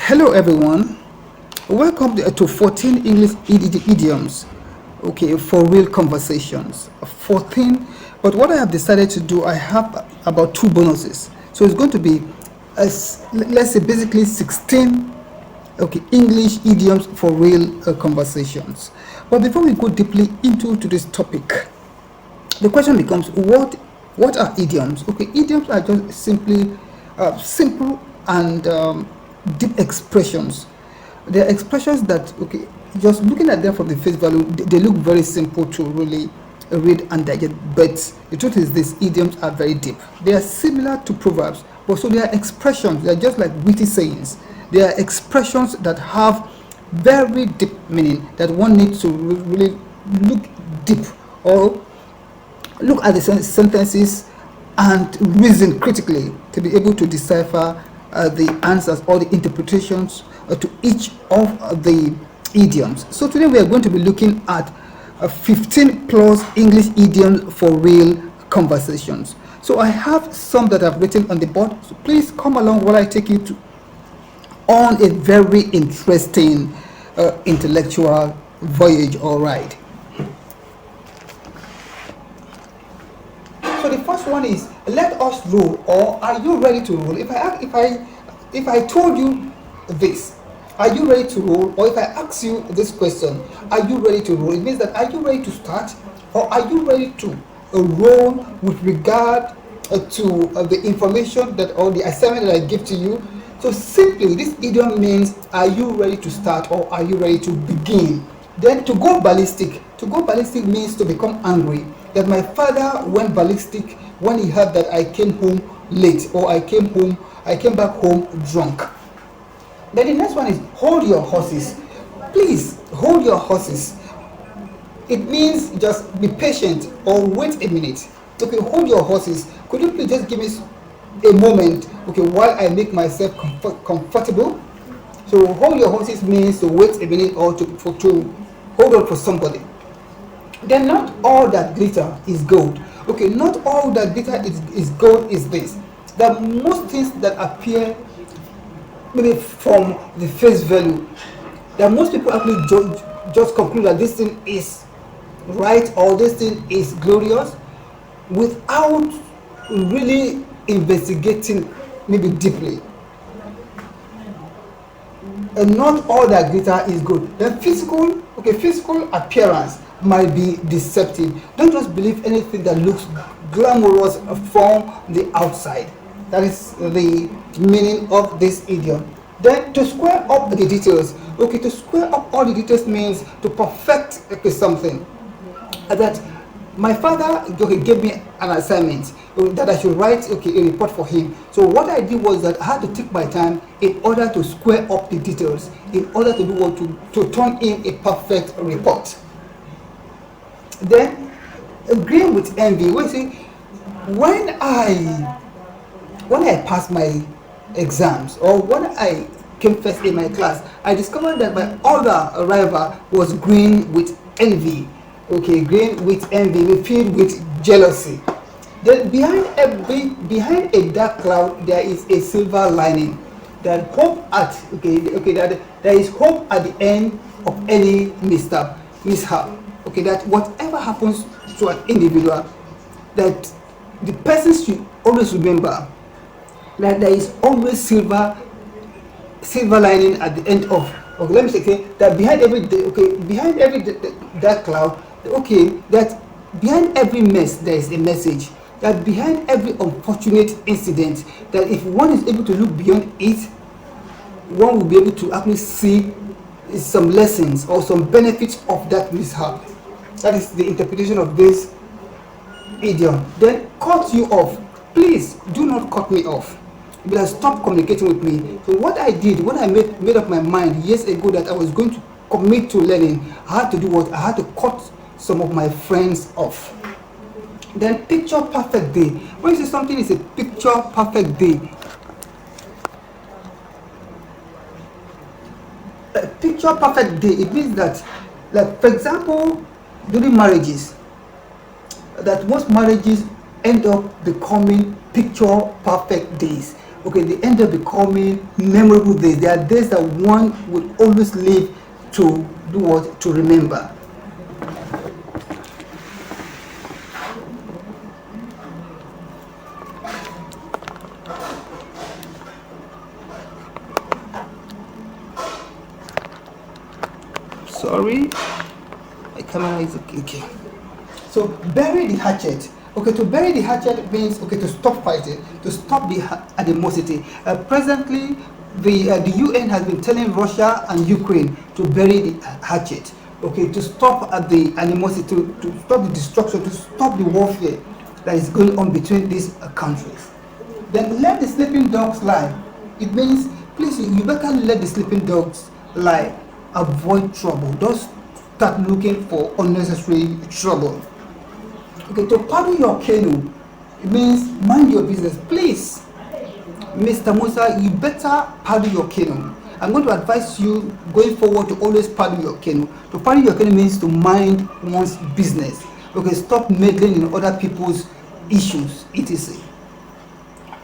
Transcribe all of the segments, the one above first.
Hello everyone, welcome to 14 English idioms, okay, for real conversations. 14, but what I have decided to do, I have about two bonuses. So it's going to be, let's say basically 16, okay, English idioms for real conversations. But before we go deeply into this topic, the question becomes, what are idioms? Okay, idioms are just simply simple and deep expressions. They are expressions that, okay, just looking at them from the face value, they look very simple to really read and digest. But the truth is, these idioms are very deep. They are similar to proverbs, but so they are expressions. They are just like witty sayings. They are expressions that have very deep meaning that one needs to really look deep, or look at the sentences and reason critically to be able to decipher the answers or the interpretations to each of the idioms. So today we are going to be looking at 15 plus English idioms for real conversations. So I have some that I've written on the board, so please come along while I take you on a very interesting intellectual voyage or ride. So the first one is, let us roll, or are you ready to roll? If I told you this, are you ready to roll? Or if I ask you this question, are you ready to roll? It means that, are you ready to start, or are you ready to roll with regard to the information that, or the assignment that I give to you? So simply, this idiom means, are you ready to start, or are you ready to begin? Then to go ballistic. To go ballistic means to become angry. That my father went ballistic when he heard that I came home late, or I came back home drunk. Then the next one is, hold your horses. Please hold your horses. It means just be patient, or wait a minute. Okay, hold your horses. Could you please just give me a moment, okay, while I make myself comfortable? So hold your horses means to wait a minute, or to hold on for somebody. Then not all that glitter is gold. Okay, not all that glitter is gold is this. That most things that appear maybe from the face value, that most people actually just conclude that this thing is right, or this thing is glorious, without really investigating maybe deeply. And not all that glitter is good. Then physical appearance might be deceptive. Don't just believe anything that looks glamorous from the outside. That is the meaning of this idiom. Then to square up the details. Okay, to square up all the details means to perfect something. That my father gave me an assignment that I should write a report for him. So what I did was that I had to take my time in order to square up the details, in order to do what, to turn in a perfect report. Then agreeing with envy. When I passed my exams, or when I came first in my class, I discovered that my other rival was green with envy. Okay, green with envy, filled with jealousy. Then behind a dark cloud there is a silver lining. That there is hope at the end of any mishap. Okay, that whatever happens to an individual, that the person should always remember that there is always silver lining at the end of. Okay, let me say that behind every dark cloud, okay, that behind every mess there is a message. That behind every unfortunate incident, that if one is able to look beyond it, one will be able to actually see some lessons or some benefits of that mishap. That is the interpretation of this idiom. Then cut you off. Please do not cut me off. But stop communicating with me. So what I did when I made up my mind years ago that I was going to commit to learning, I had to do what? I had to cut some of my friends off. Then picture perfect day. When you say something is a picture perfect day, a picture perfect day, it means that, like for example, during marriages, that most marriages end up becoming picture perfect days. okay, they end up becoming memorable days. They are days that one would always live to do what? To remember. Sorry, my camera is okay. So bury the hatchet. Okay, to bury the hatchet means, okay, to stop fighting, to stop the animosity. Presently, the UN has been telling Russia and Ukraine to bury the hatchet. Okay, to stop the animosity, to stop the destruction, to stop the warfare that is going on between these countries. Then let the sleeping dogs lie. It means, please, you better let the sleeping dogs lie. Avoid trouble. Don't start looking for unnecessary trouble. Okay, to paddle your canoe, it means mind your business. Please, Mr. Musa, you better paddle your canoe. I'm going to advise you going forward to always paddle your canoe. To paddle your canoe means to mind one's business. Okay, stop meddling in other people's issues, etc.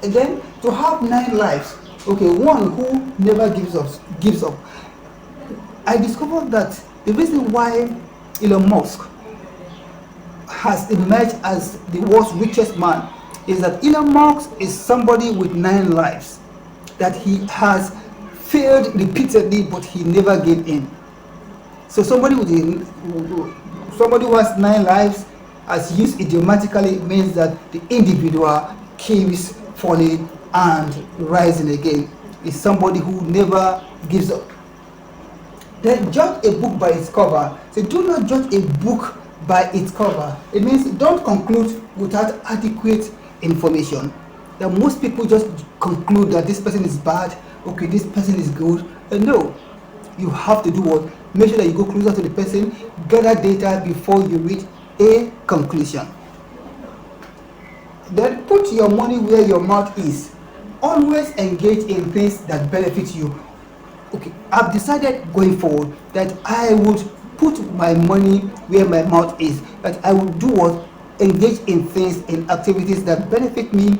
And then to have 9 lives. Okay, one who never gives up. I discovered that the reason why Elon Musk has emerged as the world's richest man is that Elon Musk is somebody with 9 lives, that he has failed repeatedly but he never gave in. So somebody who has 9 lives, as used idiomatically, means that the individual keeps falling and rising again. Is somebody who never gives up. Then judge a book by its cover. So do not judge a book by its cover. It means don't conclude without adequate information. That most people just conclude that this person is bad, okay, this person is good. No, you have to do what? Make sure that you go closer to the person, gather data before you reach a conclusion. Then put your money where your mouth is. Always engage in things that benefit you. Okay, I've decided going forward that I would put my money where my mouth is. That I will do what? Engage in things, in activities that benefit me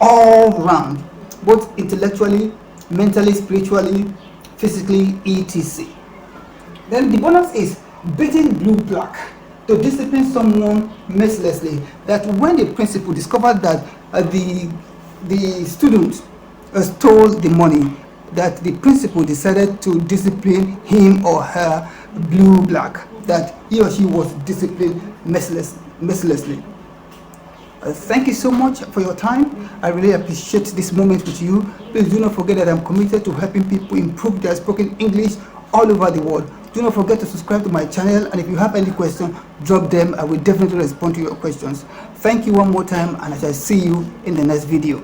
all round, both intellectually, mentally, spiritually, physically, etc. Then the bonus is beating blue black, to discipline someone mercilessly. That when the principal discovered that the student stole the money, that the principal decided to discipline him or her blue black, that he or she was disciplined mercilessly. Thank you so much for your time. I really appreciate this moment with you. Please do not forget that I'm committed to helping people improve their spoken English all over the world. Do not forget to subscribe to my channel, and if you have any questions, drop them. I will definitely respond to your questions. Thank you one more time, and I shall see you in the next video.